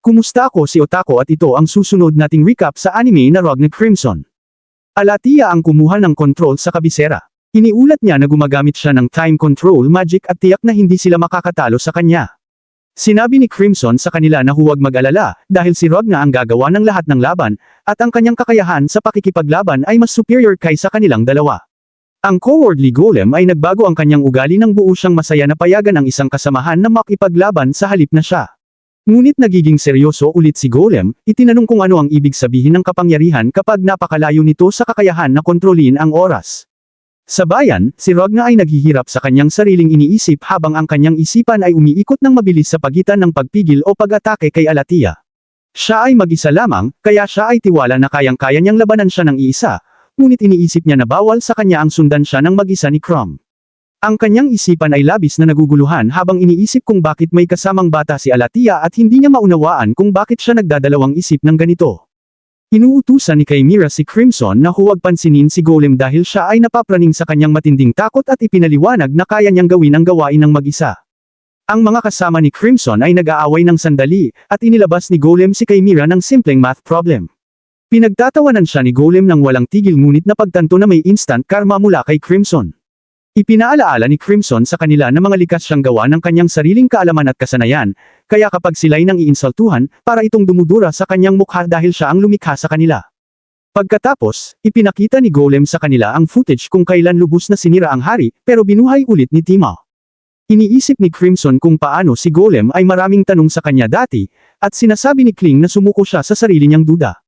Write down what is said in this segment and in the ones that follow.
Kumusta, ako si Otako at ito ang susunod nating recap sa anime na Rogue na Crimson. Alatia ang kumuha ng control sa kabisera. Iniulat niya na gumagamit siya ng time control magic at tiyak na hindi sila makakatalo sa kanya. Sinabi ni Crimson sa kanila na huwag mag-alala dahil si Rogue na ang gagawa ng lahat ng laban at ang kanyang kakayahan sa pakikipaglaban ay mas superior kaysa kanilang dalawa. Ang cowardly golem ay nagbago ang kanyang ugali nang buo siyang masaya na payagan ang isang kasamahan na makipaglaban sa halip na siya. Ngunit nagiging seryoso ulit si Golem, itinanong kung ano ang ibig sabihin ng kapangyarihan kapag napakalayo nito sa kakayahan na kontrolin ang oras. Sa bayan, si Rogue na ay naghihirap sa kanyang sariling iniisip habang ang kanyang isipan ay umiikot ng mabilis sa pagitan ng pagpigil o pag-atake kay Alatia. Siya ay mag-isa lamang, kaya siya ay tiwala na kayang-kaya niyang labanan siya ng iisa, ngunit iniisip niya na bawal sa kanya ang sundan siya ng mag-isa ni Crom. Ang kanyang isipan ay labis na naguguluhan habang iniisip kung bakit may kasamang bata si Alatia at hindi niya maunawaan kung bakit siya nagdadalawang isip ng ganito. Inuutusan ni Chimera si Crimson na huwag pansinin si Golem dahil siya ay napapraning sa kanyang matinding takot at ipinaliwanag na kaya niyang gawin ang gawain ng mag-isa. Ang mga kasama ni Crimson ay nag-aaway ng sandali at inilabas ni Golem si Chimera ng simpleng math problem. Pinagtatawanan siya ni Golem ng walang tigil ngunit napagtanto na may instant karma mula kay Crimson. Ipinaalaala ni Crimson sa kanila na mga likas siyang gawa ng kanyang sariling kaalaman at kasanayan, kaya kapag sila'y nang iinsultuhan, para itong dumudura sa kanyang mukha dahil siya ang lumikha sa kanila. Pagkatapos, ipinakita ni Golem sa kanila ang footage kung kailan lubos na sinira ang hari, pero binuhay ulit ni Tima. Iniisip ni Crimson kung paano si Golem ay maraming tanong sa kanya dati, at sinasabi ni Kling na sumuko siya sa sarili niyang duda.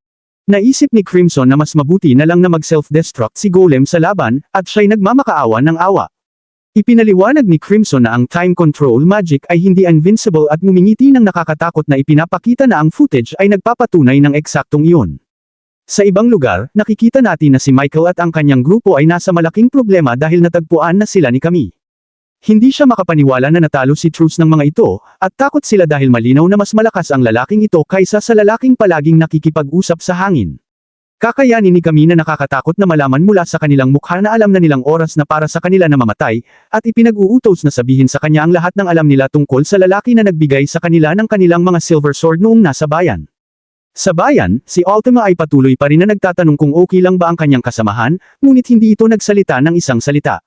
Naisip ni Crimson na mas mabuti na lang na mag-self-destruct si Golem sa laban, at siya'y nagmamakaawa ng awa. Ipinaliwanag ni Crimson na ang time control magic ay hindi invincible at ngumingiti ng nakakatakot na ipinapakita na ang footage ay nagpapatunay ng eksaktong iyon. Sa ibang lugar, nakikita natin na si Michael at ang kanyang grupo ay nasa malaking problema dahil natagpuan na sila ni Kami. Hindi siya makapaniwala na natalo si Truce ng mga ito, at takot sila dahil malinaw na mas malakas ang lalaking ito kaysa sa lalaking palaging nakikipag-usap sa hangin. Kakayanin ni Kami na nakakatakot na malaman mula sa kanilang mukha na alam na nilang oras na para sa kanila na mamatay, at ipinag-uutos na sabihin sa kanya ang lahat ng alam nila tungkol sa lalaki na nagbigay sa kanila ng kanilang mga silver sword noong nasa bayan. Sa bayan, si Ultima ay patuloy pa rin na nagtatanong kung okay lang ba ang kanyang kasamahan, ngunit hindi ito nagsalita ng isang salita.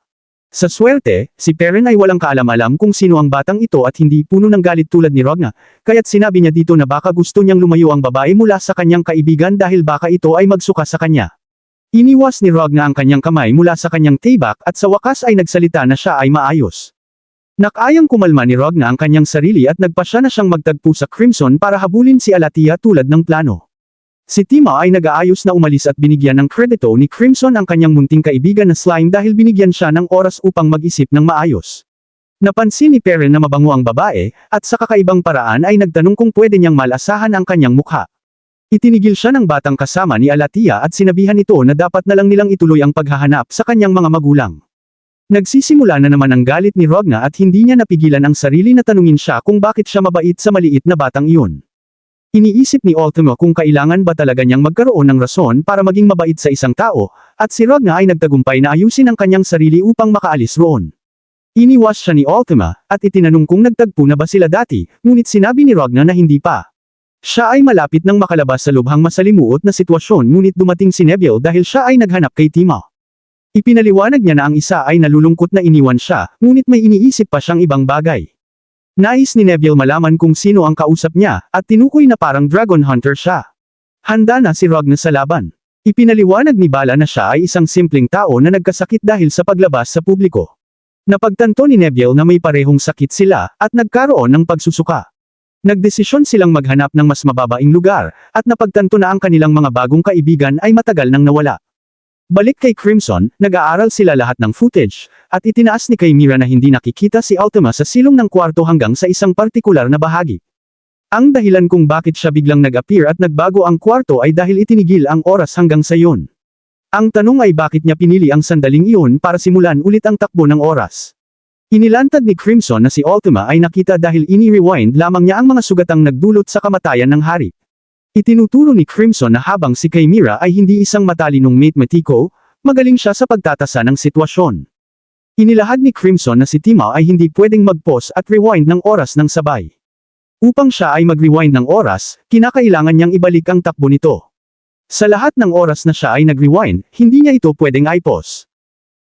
Sa swerte, si Perrin ay walang kaalam-alam kung sino ang batang ito at hindi puno ng galit tulad ni Rogna, kaya't sinabi niya dito na baka gusto niyang lumayo ang babae mula sa kanyang kaibigan dahil baka ito ay magsuka sa kanya. Iniwas ni Rogna ang kanyang kamay mula sa kanyang tibak at sa wakas ay nagsalita na siya ay maayos. Nakayang kumalma ni Rogna ang kanyang sarili at nagpasya na siyang magtagpo sa Crimson para habulin si Alatia tulad ng plano. Si Tima ay nag-aayos na umalis at binigyan ng kredito ni Crimson ang kanyang munting kaibigan na slime dahil binigyan siya ng oras upang mag-isip ng maayos. Napansin ni Perrin na mabango ang babae, at sa kakaibang paraan ay nagtanong kung pwede niyang malasahan ang kanyang mukha. Itinigil siya ng batang kasama ni Alatia at sinabihan ito na dapat na lang nilang ituloy ang paghahanap sa kanyang mga magulang. Nagsisimula na naman ang galit ni Rogna at hindi niya napigilan ang sarili na tanungin siya kung bakit siya mabait sa maliit na batang iyon. Iniisip ni Ultima kung kailangan ba talaga niyang magkaroon ng rason para maging mabait sa isang tao, at si Rogna ay nagtagumpay na ayusin ang kanyang sarili upang makaalis roon. Iniwas siya ni Ultima, at itinanong kung nagtagpo na ba sila dati, ngunit sinabi ni Rogna na hindi pa. Siya ay malapit nang makalabas sa lubhang masalimuot na sitwasyon ngunit dumating si Neville dahil siya ay naghanap kay Tima. Ipinaliwanag niya na ang isa ay nalulungkot na iniwan siya, ngunit may iniisip pa siyang ibang bagay. Nais ni Neville malaman kung sino ang kausap niya, at tinukoy na parang dragon hunter siya. Handa na si Rogna sa laban. Ipinaliwanag ni Bala na siya ay isang simpleng tao na nagkasakit dahil sa paglabas sa publiko. Napagtanto ni Neville na may parehong sakit sila, at nagkaroon ng pagsusuka. Nagdesisyon silang maghanap ng mas mababaing lugar, at napagtanto na ang kanilang mga bagong kaibigan ay matagal nang nawala. Balik kay Crimson, nag-aaral sila lahat ng footage, at itinaas ni Chimera na hindi nakikita si Ultima sa silong ng kwarto hanggang sa isang partikular na bahagi. Ang dahilan kung bakit siya biglang nag-appear at nagbago ang kwarto ay dahil itinigil ang oras hanggang sa iyon. Ang tanong ay bakit niya pinili ang sandaling iyon para simulan ulit ang takbo ng oras. Inilantad ni Crimson na si Ultima ay nakita dahil ini-rewind lamang niya ang mga sugatang nagdulot sa kamatayan ng hari. Itinuturo ni Crimson na habang si Chimera ay hindi isang matalinong matematiko, magaling siya sa pagtatasa ng sitwasyon. Inilahad ni Crimson na si Tima ay hindi pwedeng mag-pause at rewind ng oras ng sabay. Upang siya ay mag-rewind ng oras, kinakailangan niyang ibalik ang takbo nito. Sa lahat ng oras na siya ay nag-rewind, hindi niya ito pwedeng i-pause.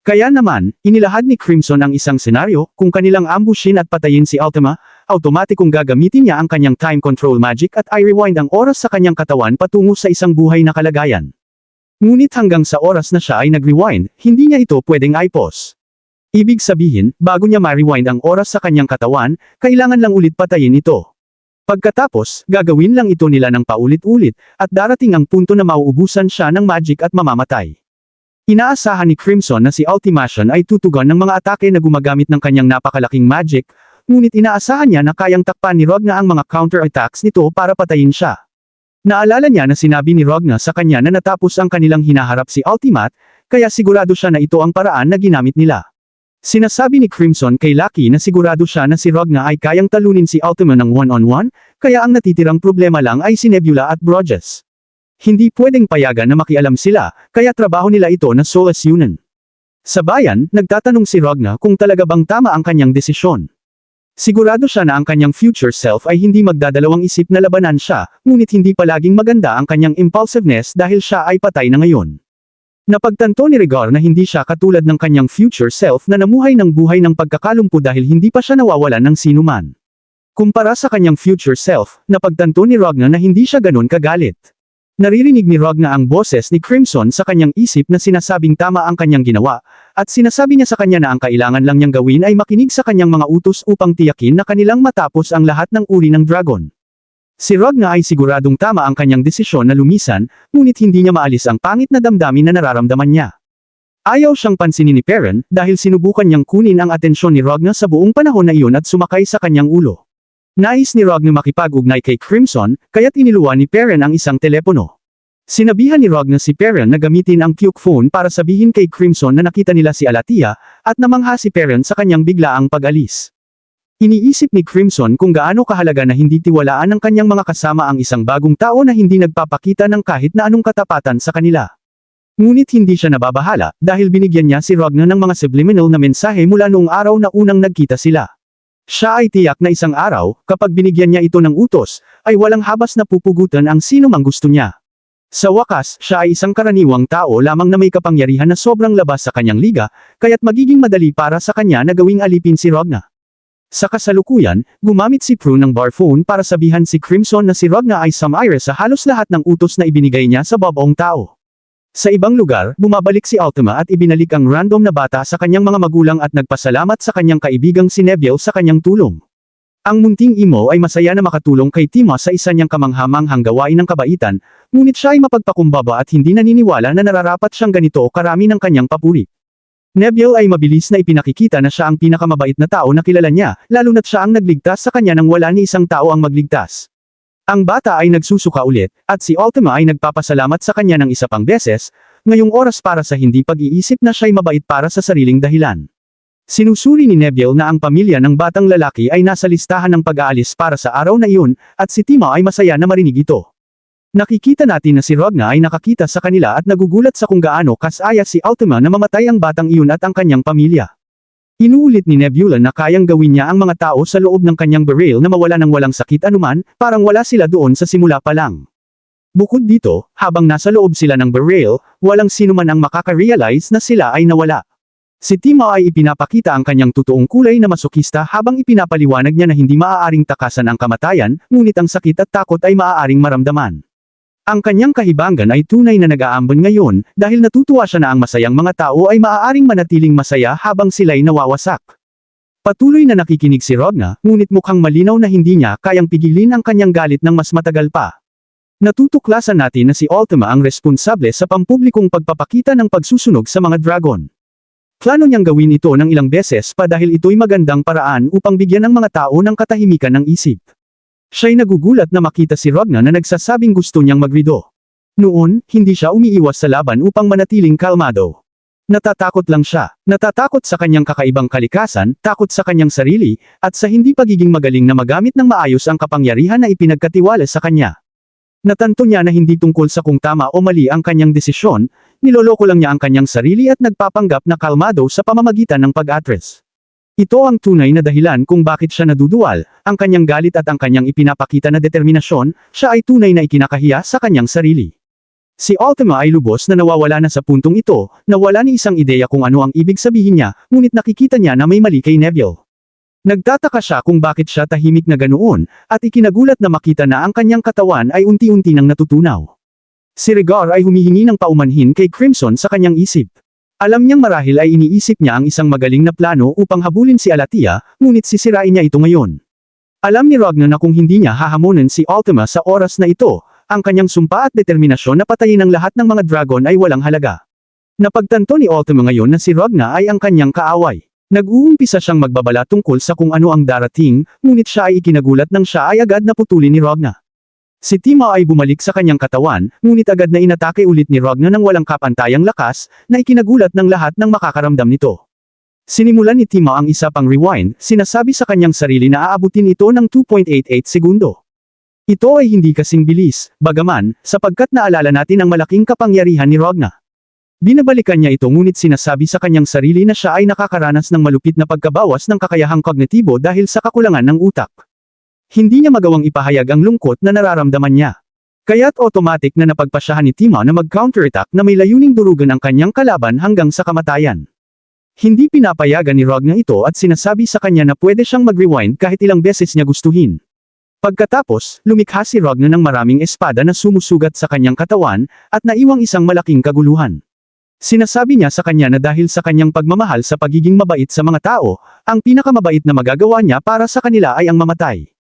Kaya naman, inilahad ni Crimson ang isang senaryo, kung kanilang ambushin at patayin si Ultima, automatikong gagamitin niya ang kanyang time control magic at i-rewind ang oras sa kanyang katawan patungo sa isang buhay na kalagayan. Ngunit hanggang sa oras na siya ay nag-rewind, hindi niya ito pwedeng i-pause. Ibig sabihin, bago niya ma-rewind ang oras sa kanyang katawan, kailangan lang ulit patayin ito. Pagkatapos, gagawin lang ito nila ng paulit-ulit, at darating ang punto na mauubusan siya ng magic at mamamatay. Inaasahan ni Crimson na si Ultimation ay tutugon ng mga atake na gumagamit ng kanyang napakalaking magic, ngunit inaasahan niya na kayang takpan ni Rogna ang mga counter-attacks nito para patayin siya. Naalala niya na sinabi ni Rogna sa kanya na natapos ang kanilang hinaharap si Ultimate, kaya sigurado siya na ito ang paraan na ginamit nila. Sinasabi ni Crimson kay Lucky na sigurado siya na si Rogna ay kayang talunin si Ultima ng one-on-one, kaya ang natitirang problema lang ay si Nebula at Broges. Hindi pwedeng payagan na makialam sila, kaya trabaho nila ito na Solace Union. Sa bayan, nagtatanong si Rogna kung talaga bang tama ang kanyang desisyon. Sigurado siya na ang kanyang future self ay hindi magdadalawang isip na labanan siya, ngunit hindi palaging maganda ang kanyang impulsiveness dahil siya ay patay na ngayon. Napagtanto ni Rigor na hindi siya katulad ng kanyang future self na namuhay ng buhay ng pagkakalumpo dahil hindi pa siya nawawalan ng sinuman. Kumpara sa kanyang future self, napagtanto ni Rogna na hindi siya ganun kagalit. Naririnig ni Rogna ang boses ni Crimson sa kanyang isip na sinasabing tama ang kanyang ginawa, at sinasabi niya sa kanya na ang kailangan lang niyang gawin ay makinig sa kanyang mga utos upang tiyakin na kanilang matapos ang lahat ng uri ng dragon. Si Rogna ay siguradong tama ang kanyang desisyon na lumisan, ngunit hindi niya maalis ang pangit na damdamin na nararamdaman niya. Ayaw siyang pansinin ni Perrin, dahil sinubukan niyang kunin ang atensyon ni Rogna sa buong panahon na iyon at sumakay sa kanyang ulo. Nais ni Rogna makipag-ugnay kay Crimson, kaya't iniluwa ni Perrin ang isang telepono. Sinabihan ni Rogna si Perrin na gamitin ang Puke phone para sabihin kay Crimson na nakita nila si Alatia, at namangha si Perrin sa kanyang biglaang pag-alis. Iniisip ni Crimson kung gaano kahalaga na hindi tiwalaan ng kanyang mga kasama ang isang bagong tao na hindi nagpapakita ng kahit na anong katapatan sa kanila. Ngunit hindi siya nababahala, dahil binigyan niya si Rogna ng mga subliminal na mensahe mula noong araw na unang nagkita sila. Siya ay tiyak na isang araw, kapag binigyan niya ito ng utos, ay walang habas na pupugutan ang sino mang gusto niya. Sa wakas, siya ay isang karaniwang tao lamang na may kapangyarihan na sobrang labas sa kanyang liga, kaya't magiging madali para sa kanya na gawing alipin si Rogna. Sa kasalukuyan, gumamit si Prue ng bar phone para sabihan si Crimson na si Rogna ay sumire sa halos lahat ng utos na ibinigay niya sa babaong tao. Sa ibang lugar, bumabalik si Ultima at ibinalik ang random na bata sa kanyang mga magulang at nagpasalamat sa kanyang kaibigang si Neville sa kanyang tulong. Ang munting Imo ay masaya na makatulong kay Tima sa isa niyang kamanghamanghang gawain ng kabaitan, ngunit siya ay mapagpakumbaba at hindi naniniwala na nararapat siyang ganito o karami ng kanyang papuri. Neville ay mabilis na ipinakikita na siya ang pinakamabait na tao na kilala niya, lalo na't siya ang nagligtas sa kanya nang wala ni isang tao ang magligtas. Ang bata ay nagsusuka ulit, at si Ultima ay nagpapasalamat sa kanya ng isa pang beses, ngayong oras para sa hindi pag-iisip na siya'y mabait para sa sariling dahilan. Sinusuri ni Neville na ang pamilya ng batang lalaki ay nasa listahan ng pag-aalis para sa araw na iyon, at si Tima ay masaya na marinig ito. Nakikita natin na si Rogna ay nakakita sa kanila at nagugulat sa kung gaano kasaya si Ultima na mamatay ang batang iyon at ang kanyang pamilya. Inuulit ni Nebula na kayang gawin niya ang mga tao sa loob ng kanyang baril na mawala ng walang sakit anuman, parang wala sila doon sa simula pa lang. Bukod dito, habang nasa loob sila ng baril, walang sinuman ang makaka-realize na sila ay nawala. Si Tima ay ipinapakita ang kanyang totoong kulay na masokista habang ipinapaliwanag niya na hindi maaaring takasan ang kamatayan, ngunit ang sakit at takot ay maaaring maramdaman. Ang kanyang kahibangan ay tunay na nag-aambon ngayon, dahil natutuwa siya na ang masayang mga tao ay maaaring manatiling masaya habang sila'y nawawasak. Patuloy na nakikinig si Rogna, ngunit mukhang malinaw na hindi niya kayang pigilin ang kanyang galit ng mas matagal pa. Natutuklasan natin na si Ultima ang responsable sa pampublikong pagpapakita ng pagsusunog sa mga dragon. Plano niyang gawin ito ng ilang beses pa dahil ito'y magandang paraan upang bigyan ng mga tao ng katahimikan ng isip. Siya'y nagugulat na makita si Rogna na nagsasabing gusto niyang magrido. Noon, hindi siya umiiwas sa laban upang manatiling kalmado. Natatakot lang siya. Natatakot sa kanyang kakaibang kalikasan, takot sa kanyang sarili, at sa hindi pagiging magaling na magamit ng maayos ang kapangyarihan na ipinagkatiwala sa kanya. Natanto niya na hindi tungkol sa kung tama o mali ang kanyang desisyon, niloloko lang niya ang kanyang sarili at nagpapanggap na kalmado sa pamamagitan ng pag-atres. Ito ang tunay na dahilan kung bakit siya naduduwal, ang kanyang galit at ang kanyang ipinapakita na determinasyon, siya ay tunay na ikinakahiya sa kanyang sarili. Si Ultima ay lubos na nawawala na sa puntong ito, na wala ni isang ideya kung ano ang ibig sabihin niya, ngunit nakikita niya na may mali kay Neville. Nagtataka siya kung bakit siya tahimik na ganoon, at ikinagulat na makita na ang kanyang katawan ay unti-unti nang natutunaw. Si Rhaegar ay humihingi ng paumanhin kay Crimson sa kanyang isip. Alam niyang marahil ay iniisip niya ang isang magaling na plano upang habulin si Alatia, ngunit sisirain niya ito ngayon. Alam ni Ragnar na kung hindi niya hahamunin si Ultima sa oras na ito, ang kanyang sumpa at determinasyon na patayin ang lahat ng mga dragon ay walang halaga. Napagtanto ni Ultima ngayon na si Ragnar ay ang kanyang kaaway. Nag-uumpisa siyang magbabala tungkol sa kung ano ang darating, ngunit siya ay ikinagulat nang siya ay agad na putulin ni Ragnar. Si Timo ay bumalik sa kanyang katawan, ngunit agad na inatake ulit ni Ragnar ng walang kapantayang lakas, na ikinagulat ng lahat ng makakaramdam nito. Sinimulan ni Timo ang isa pang rewind, sinasabi sa kanyang sarili na aabutin ito ng 2.88 segundo. Ito ay hindi kasing bilis, bagaman, sapagkat naalala natin ang malaking kapangyarihan ni Ragnar. Binabalikan niya ito ngunit sinasabi sa kanyang sarili na siya ay nakakaranas ng malupit na pagkabawas ng kakayahang kognitibo dahil sa kakulangan ng utak. Hindi niya magawang ipahayag ang lungkot na nararamdaman niya. Kaya't automatic na napagpasyahan ni Timo na mag-counterattack na may layuning durugan ang kanyang kalaban hanggang sa kamatayan. Hindi pinapayagan ni Ragnar ito at sinasabi sa kanya na pwede siyang mag-rewind kahit ilang beses niya gustuhin. Pagkatapos, lumikha si Ragnar ng maraming espada na sumusugat sa kanyang katawan, at naiwang isang malaking kaguluhan. Sinasabi niya sa kanya na dahil sa kanyang pagmamahal sa pagiging mabait sa mga tao, ang pinakamabait na magagawa niya para sa kanila ay ang mamatay.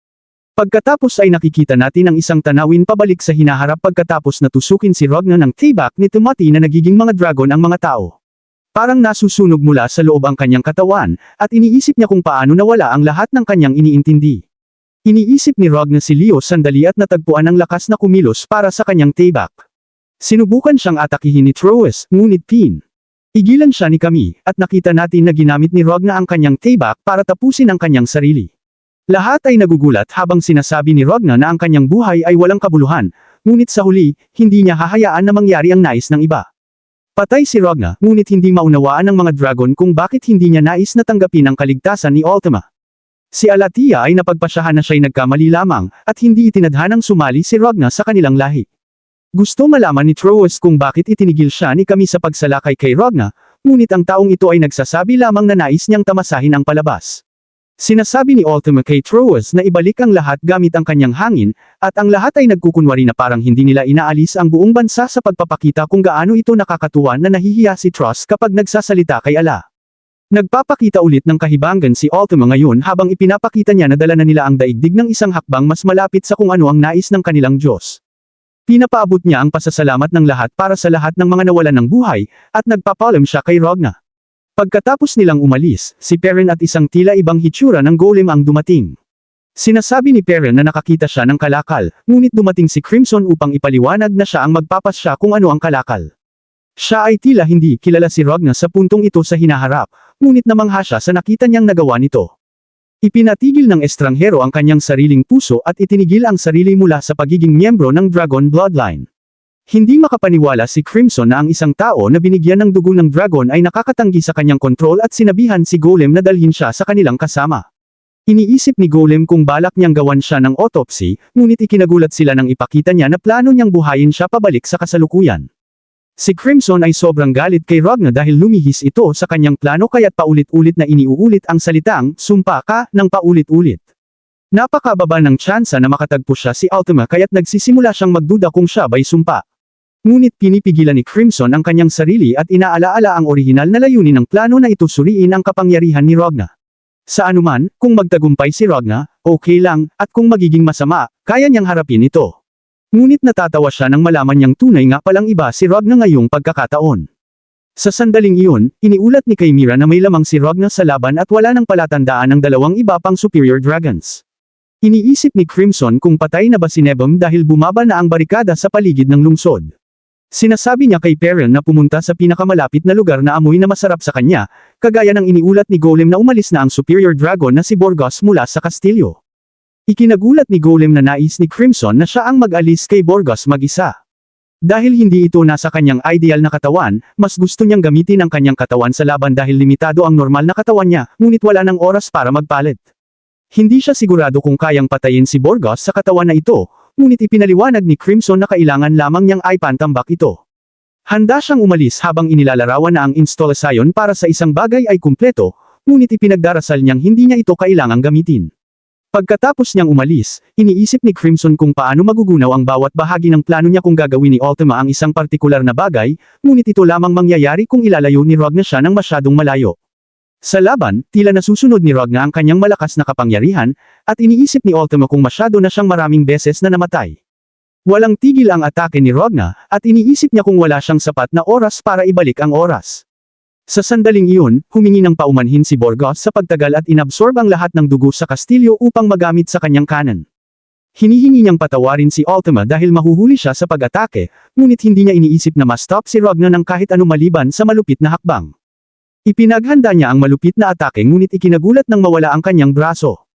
Pagkatapos ay nakikita natin ang isang tanawin pabalik sa hinaharap pagkatapos na tusukin si Ragnar ng tibak ni Timothy na nagiging mga dragon ang mga tao. Parang nasusunog mula sa loob ang kanyang katawan, at iniisip niya kung paano nawala ang lahat ng kanyang iniintindi. Iniisip ni Ragnar si Leo sandali at natagpuan ang lakas na kumilos para sa kanyang tibak. Sinubukan siyang atakihin ni Troas, ngunit igilan siya ni Kami, at nakita natin na ginamit ni Ragnar ang kanyang tibak para tapusin ang kanyang sarili. Lahat ay nagugulat habang sinasabi ni Ragnar na ang kanyang buhay ay walang kabuluhan, ngunit sa huli, hindi niya hahayaan na mangyari ang nais ng iba. Patay si Ragnar, ngunit hindi maunawaan ng mga dragon kung bakit hindi niya nais na tanggapin ang kaligtasan ni Ultima. Si Alatia ay napagpasyahan na siya'y nagkamali lamang, at hindi itinadhanang sumali si Ragnar sa kanilang lahi. Gusto malaman ni Troas kung bakit itinigil siya ni Kami sa pagsalakay kay Ragnar, ngunit ang taong ito ay nagsasabi lamang na nais niyang tamasahin ang palabas. Sinasabi ni Ultima kay Troas na ibalik ang lahat gamit ang kanyang hangin, at ang lahat ay nagkukunwari na parang hindi nila inaalis ang buong bansa sa pagpapakita kung gaano ito nakakatuwa na nahihiya si Troas kapag nagsasalita kay Ala. Nagpapakita ulit ng kahibangan si Ultima ngayon habang ipinapakita niya na dala na nila ang daigdig ng isang hakbang mas malapit sa kung ano ang nais ng kanilang Diyos. Pinapaabot niya ang pasasalamat ng lahat para sa lahat ng mga nawalan ng buhay, at nagpapalam siya kay Ragnar. Pagkatapos nilang umalis, si Perrin at isang tila ibang hitsura ng golem ang dumating. Sinasabi ni Perrin na nakakita siya ng kalakal, ngunit dumating si Crimson upang ipaliwanag na siya ang magpapasya kung ano ang kalakal. Siya ay tila hindi kilala si Ragnar sa puntong ito sa hinaharap, ngunit namangha siya sa nakita niyang nagawa nito. Ipinatigil ng estranghero ang kanyang sariling puso at itinigil ang sarili mula sa pagiging miyembro ng Dragon Bloodline. Hindi makapaniwala si Crimson na ang isang tao na binigyan ng dugo ng dragon ay nakakatanggi sa kanyang kontrol at sinabihan si Golem na dalhin siya sa kanilang kasama. Iniisip ni Golem kung balak niyang gawan siya ng autopsy, ngunit ikinagulat sila nang ipakita niya na plano niyang buhayin siya pabalik sa kasalukuyan. Si Crimson ay sobrang galit kay Ragnar dahil lumihis ito sa kanyang plano kaya't paulit-ulit na iniuulit ang salitang, "Sumpa ka," ng paulit-ulit. Napakababa ng tsansa na makatagpo siya si Ultima kaya't nagsisimula siyang magduda kung siya ba'y sumpa. Ngunit pinipigilan ni Crimson ang kanyang sarili at inaalaala ang orihinal na layunin ng plano na ito suriin ang kapangyarihan ni Ragnar. Sa anuman, kung magtagumpay si Ragnar, okay lang, at kung magiging masama, kaya niyang harapin ito. Ngunit natatawa siya nang malaman niyang tunay nga palang iba si Ragnar ngayong pagkakataon. Sa sandaling iyon, iniulat ni Chimera na may lamang si Ragnar sa laban at wala nang palatandaan ng dalawang iba pang superior dragons. Iniisip ni Crimson kung patay na ba si Nebum dahil bumaba na ang barikada sa paligid ng lungsod. Sinasabi niya kay Perrin na pumunta sa pinakamalapit na lugar na amoy na masarap sa kanya, kagaya ng iniulat ni Golem na umalis na ang superior dragon na si Borgas mula sa kastilyo. Ikinagulat ni Golem na nais ni Crimson na siya ang mag-alis kay Borgas mag-isa. Dahil hindi ito nasa kanyang ideal na katawan, mas gusto niyang gamitin ang kanyang katawan sa laban dahil limitado ang normal na katawan niya, ngunit wala ng oras para magpalit. Hindi siya sigurado kung kayang patayin si Burgos sa katawan na ito, ngunit ipinaliwanag ni Crimson na kailangan lamang niyang ipantambak ito. Handa siyang umalis habang inilalarawan na ang instalasyon para sa isang bagay ay kumpleto, ngunit ipinagdarasal niyang hindi niya ito kailangang gamitin. Pagkatapos niyang umalis, iniisip ni Crimson kung paano magugunaw ang bawat bahagi ng plano niya kung gagawin ni Ultima ang isang partikular na bagay, ngunit ito lamang mangyayari kung ilalayo ni Rogna siya ng masyadong malayo. Sa laban, tila nasusunod ni Rogna ang kanyang malakas na kapangyarihan, at iniisip ni Ultima kung masyado na siyang maraming beses na namatay. Walang tigil ang atake ni Rogna, at iniisip niya kung wala siyang sapat na oras para ibalik ang oras. Sa sandaling iyon, humingi ng paumanhin si Burgos sa pagtagal at inabsorb ang lahat ng dugo sa kastilyo upang magamit sa kanyang kanan. Hinihingi niyang patawarin si Ultima dahil mahuhuli siya sa pag-atake, ngunit hindi niya iniisip na ma-stop si Rogna ng kahit ano maliban sa malupit na hakbang. Ipinaghanda niya ang malupit na atake ngunit ikinagulat nang mawala ang kanyang braso.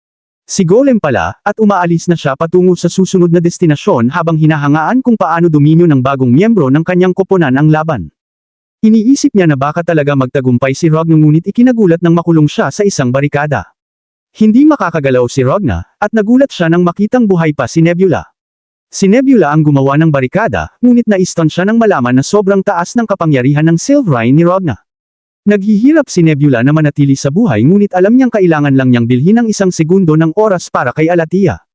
Si Golem pala, at umaalis na siya patungo sa susunod na destinasyon habang hinahangaan kung paano dominyo ng bagong miyembro ng kanyang koponan ang laban. Iniisip niya na baka talaga magtagumpay si Rogna ngunit ikinagulat nang makulong siya sa isang barikada. Hindi makakagalaw si Rogna, at nagulat siya nang makitang buhay pa si Nebula. Si Nebula ang gumawa ng barikada, ngunit na-stun siya nang malaman na sobrang taas ng kapangyarihan ng Silverine ni Rogna. Naghihirap si Nebula na manatili sa buhay ngunit alam niyang kailangan lang niyang bilhin ng 1 segundo ng oras para kay Alatia.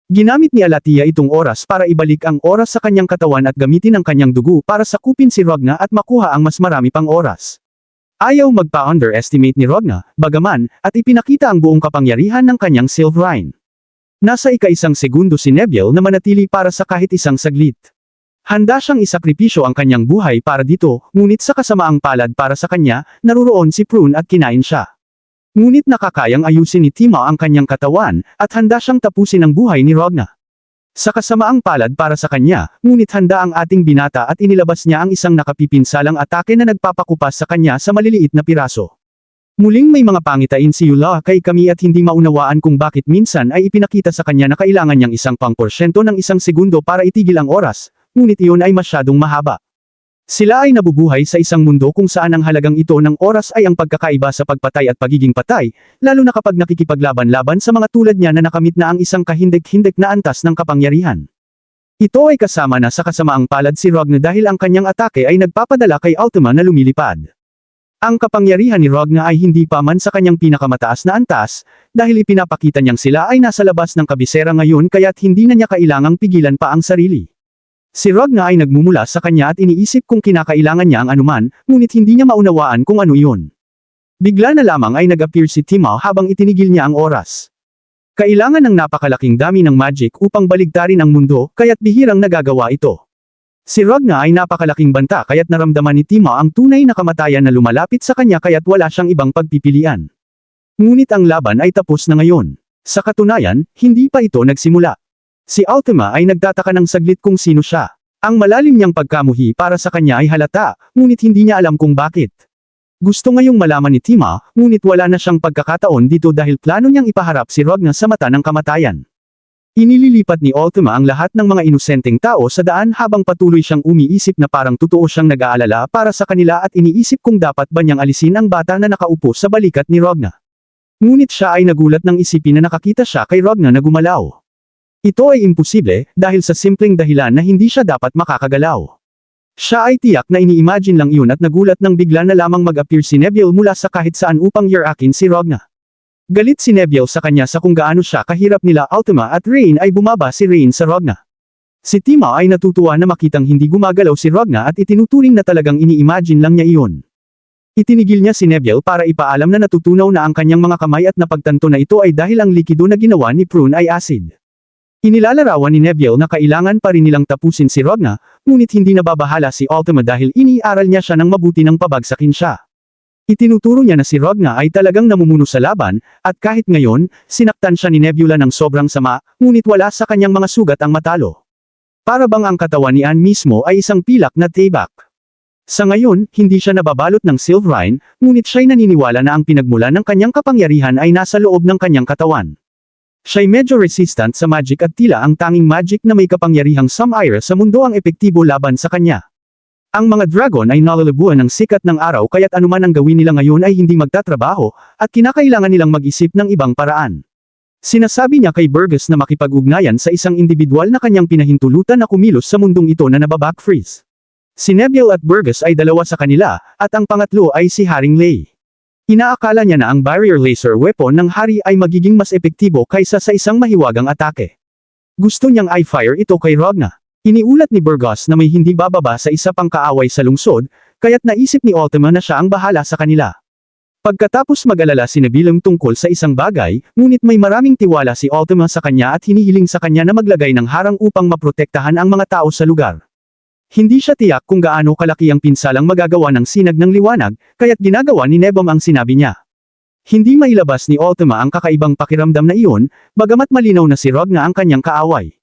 Ginamit ni Alatia itong oras para ibalik ang oras sa kanyang katawan at gamitin ang kanyang dugo para sakupin si Rogna at makuha ang mas marami pang oras. Ayaw magpa-underestimate ni Rogna, bagaman, at ipinakita ang buong kapangyarihan ng kanyang Silverine. Nasa ika-1 segundo si Nebula na manatili para sa kahit isang saglit. Handa siyang isakripisyo ang kanyang buhay para dito, ngunit sa kasamaang palad para sa kanya, naruroon si Prune at kinain siya. Ngunit nakakayang ayusin ni Tima ang kanyang katawan, at handa siyang tapusin ang buhay ni Rogna. Sa kasamaang palad para sa kanya, ngunit handa ang ating binata at inilabas niya ang isang nakapipinsalang atake na nagpapakupas sa kanya sa maliliit na piraso. Muling may mga pangitain si Yula kay kami at hindi maunawaan kung bakit minsan ay ipinakita sa kanya na kailangan niyang 1% ng 1 segundo para itigil ang oras, ngunit iyon ay masyadong mahaba. Sila ay nabubuhay sa isang mundo kung saan ang halagang ito ng oras ay ang pagkakaiba sa pagpatay at pagiging patay, lalo na kapag nakikipaglaban-laban sa mga tulad niya na nakamit na ang isang kahindik-hindik na antas ng kapangyarihan. Ito ay kasama na sa kasamaang palad si Rogna dahil ang kanyang atake ay nagpapadala kay Ultima na lumilipad. Ang kapangyarihan ni Rogna ay hindi pa man sa kanyang pinakamataas na antas, dahil ipinapakita niyang sila ay nasa labas ng kabisera ngayon kaya't hindi na niya kailangang pigilan pa ang sarili. Si Rogna ay nagmumula sa kanya at iniisip kung kinakailangan niya ang anuman, ngunit hindi niya maunawaan kung ano iyon. Bigla na lamang ay nag-appear si Tima habang itinigil niya ang oras. Kailangan ng napakalaking dami ng magic upang baligtarin ang mundo, kaya't bihirang nagagawa ito. Si Rogna ay napakalaking banta kaya't naramdaman ni Tima ang tunay na kamatayan na lumalapit sa kanya kaya't wala siyang ibang pagpipilian. Ngunit ang laban ay tapos na ngayon. Sa katunayan, hindi pa ito nagsimula. Si Ultima ay nagtataka ng saglit kung sino siya. Ang malalim niyang pagkamuhi para sa kanya ay halata, ngunit hindi niya alam kung bakit. Gusto ngayong malaman ni Tima, ngunit wala na siyang pagkakataon dito dahil plano niyang ipaharap si Rogna sa mata ng kamatayan. Inililipat ni Ultima ang lahat ng mga inosenteng tao sa daan habang patuloy siyang umiisip na parang totoo siyang nag-aalala para sa kanila at iniisip kung dapat ba niyang alisin ang bata na nakaupo sa balikat ni Rogna. Ngunit siya ay nagulat nang isipin na nakakita siya kay Rogna na gumalaw. Ito ay imposible, dahil sa simpleng dahilan na hindi siya dapat makakagalaw. Siya ay tiyak na ini-imagine lang iyon at nagulat nang bigla na lamang mag-appear si Nebula mula sa kahit saan upang yarakin si Rogna. Galit si Nebula sa kanya sa kung gaano siya kahirap nila Ultima at Rain ay bumaba si Rain sa Rogna. Si Tima ay natutuwa na makitang hindi gumagalaw si Rogna at itinuturing na talagang ini-imagine lang niya iyon. Itinigil niya si Nebula para ipaalam na natutunaw na ang kanyang mga kamay at napagtanto na ito ay dahil ang likido na ginawa ni Prune ay acid. Inilalarawan ni Nebula na kailangan pa rin nilang tapusin si Rogna, ngunit hindi nababahala si Ultima dahil iniaral niya siya ng mabuti nang pabagsakin siya. Itinuturo niya na si Rogna ay talagang namumuno sa laban, at kahit ngayon, sinaktan siya ni Nebula ng sobrang sama, ngunit wala sa kanyang mga sugat ang matalo. Para bang ang katawan ni Anne mismo ay isang pilak na tibak. Sa ngayon, hindi siya nababalot ng Silverine, ngunit siya'y naniniwala na ang pinagmula ng kanyang kapangyarihan ay nasa loob ng kanyang katawan. Siya'y medyo resistant sa magic at tila ang tanging magic na may kapangyarihang Sumire sa mundo ang epektibo laban sa kanya. Ang mga dragon ay nalalabuan ng sikat ng araw kaya't anuman ang gawin nila ngayon ay hindi magtatrabaho, at kinakailangan nilang mag-isip ng ibang paraan. Sinasabi niya kay Burgess na makipag-ugnayan sa isang individual na kanyang pinahintulutan na kumilos sa mundong ito na nababackfreeze. Si Nebula at Burgess ay dalawa sa kanila, at ang pangatlo ay si Haring Lei. Inaakala niya na ang barrier laser weapon ng hari ay magiging mas epektibo kaysa sa isang mahiwagang atake. Gusto niyang i-fire ito kay Rogna. Iniulat ni Burgess na may hindi bababa sa isa pang kaaway sa lungsod, kaya't naisip ni Ultima na siya ang bahala sa kanila. Pagkatapos mag-alala si Nebula tungkol sa isang bagay, ngunit may maraming tiwala si Ultima sa kanya at hinihiling sa kanya na maglagay ng harang upang maprotektahan ang mga tao sa lugar. Hindi siya tiyak kung gaano kalaki ang pinsalang magagawa ng sinag ng liwanag, kaya't ginagawa ni Nebom ang sinabi niya. Hindi mailabas ni Ultima ang kakaibang pakiramdam na iyon, bagamat malinaw na si Rogna ang kanyang kaaway.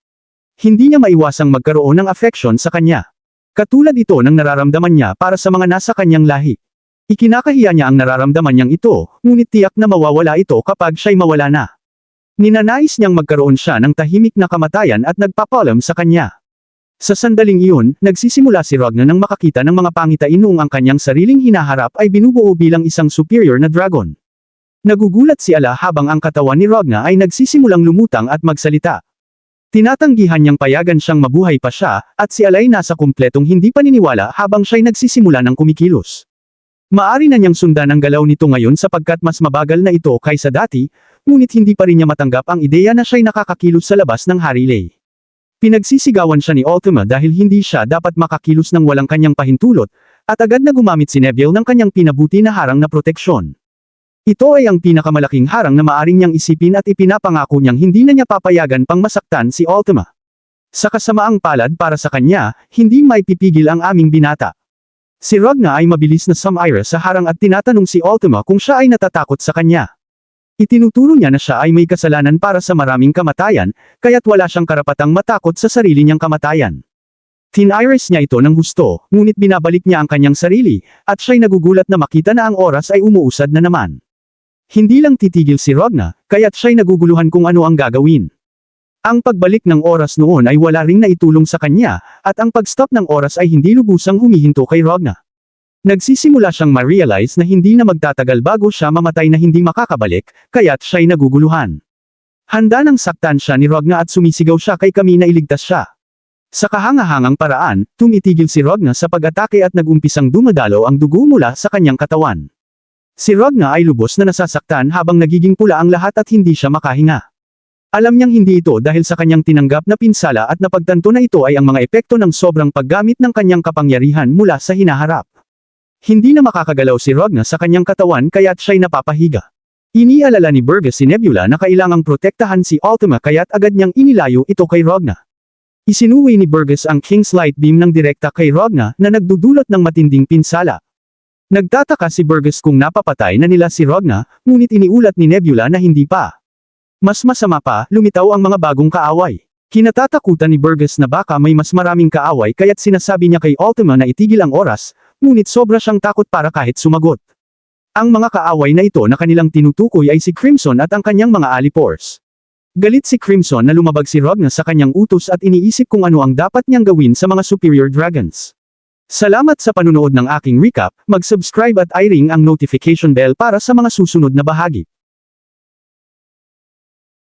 Hindi niya maiwasang magkaroon ng affection sa kanya. Katulad ito ng nararamdaman niya para sa mga nasa kanyang lahi. Ikinakahiya niya ang nararamdaman niyang ito, ngunit tiyak na mawawala ito kapag siya'y mawala na. Ninanais niyang magkaroon siya ng tahimik na kamatayan at nagpapalam sa kanya. Sa sandaling iyon, nagsisimula si Rogna nang makakita ng mga pangitain noong ang kanyang sariling hinaharap ay binubuo bilang isang superior na dragon. Nagugulat si Ala habang ang katawan ni Rogna ay nagsisimulang lumutang at magsalita. Tinatanggihan niyang payagan siyang mabuhay pa siya, at si Alay nasa kumpletong hindi paniniwala habang siya'y nagsisimula ng kumikilos. Maari na niyang sundan ang galaw nito ngayon sapagkat mas mabagal na ito kaysa dati, ngunit hindi pa rin niya matanggap ang ideya na siya'y nakakakilos sa labas ng Hari Lei. Pinagsisigawan siya ni Ultima dahil hindi siya dapat makakilos ng walang kanyang pahintulot, at agad na gumamit si Neville ng kanyang pinabuti na harang na proteksyon. Ito ay ang pinakamalaking harang na maaring niyang isipin at ipinapangako niyang hindi na niya papayagan pang masaktan si Ultima. Sa kasamaang palad para sa kanya, hindi maipipigil ang aming binata. Si Rogna ay mabilis na Sumire sa harang at tinatanong si Ultima kung siya ay natatakot sa kanya. Itinuturo niya na siya ay may kasalanan para sa maraming kamatayan, kaya't wala siyang karapatang matakot sa sarili niyang kamatayan. Tiniris niya ito ng gusto, ngunit binabalik niya ang kanyang sarili, at siya'y nagugulat na makita na ang oras ay umuusad na naman. Hindi lang titigil si Rogna, kaya't siya'y naguguluhan kung ano ang gagawin. Ang pagbalik ng oras noon ay wala ring naitulong sa kanya, at ang pag-stop ng oras ay hindi lubusang humihinto kay Rogna. Nagsisimula siyang ma-realize na hindi na magtatagal bago siya mamatay na hindi makakabalik, kaya't siya'y naguguluhan. Handa nang saktan siya ni Rogna at sumisigaw siya kay Kami na iligtas siya. Sa kahangahangang paraan, tumitigil si Rogna sa pag-atake at nagumpisang dumadalo ang dugo mula sa kanyang katawan. Si Rogna ay lubos na nasasaktan habang nagiging pula ang lahat at hindi siya makahinga. Alam niyang hindi ito dahil sa kanyang tinanggap na pinsala at napagtanto na ito ay ang mga epekto ng sobrang paggamit ng kanyang kapangyarihan mula sa hinaharap. Hindi na makakagalaw si Rogna sa kanyang katawan kaya't siya'y napapahiga. Inialala ni Burgess si Nebula na kailangang protektahan si Ultima kaya't agad niyang inilayo ito kay Rogna. Isinuwi ni Burgess ang King's Light Beam ng direkta kay Rogna na nagdudulot ng matinding pinsala. Nagtataka si Burgess kung napapatay na nila si Rogna, ngunit iniulat ni Nebula na hindi pa. Mas masama pa, lumitaw ang mga bagong kaaway. Kinatatakutan ni Burgess na baka may mas maraming kaaway kaya't sinasabi niya kay Ultima na itigil ang oras, ngunit sobra siyang takot para kahit sumagot. Ang mga kaaway na ito na kanilang tinutukoy ay si Crimson at ang kanyang mga alipores. Galit si Crimson na lumabag si Rogna sa kanyang utos at iniisip kung ano ang dapat niyang gawin sa mga superior dragons. Salamat sa panunood ng aking recap, mag-subscribe at i-ring ang notification bell para sa mga susunod na bahagi.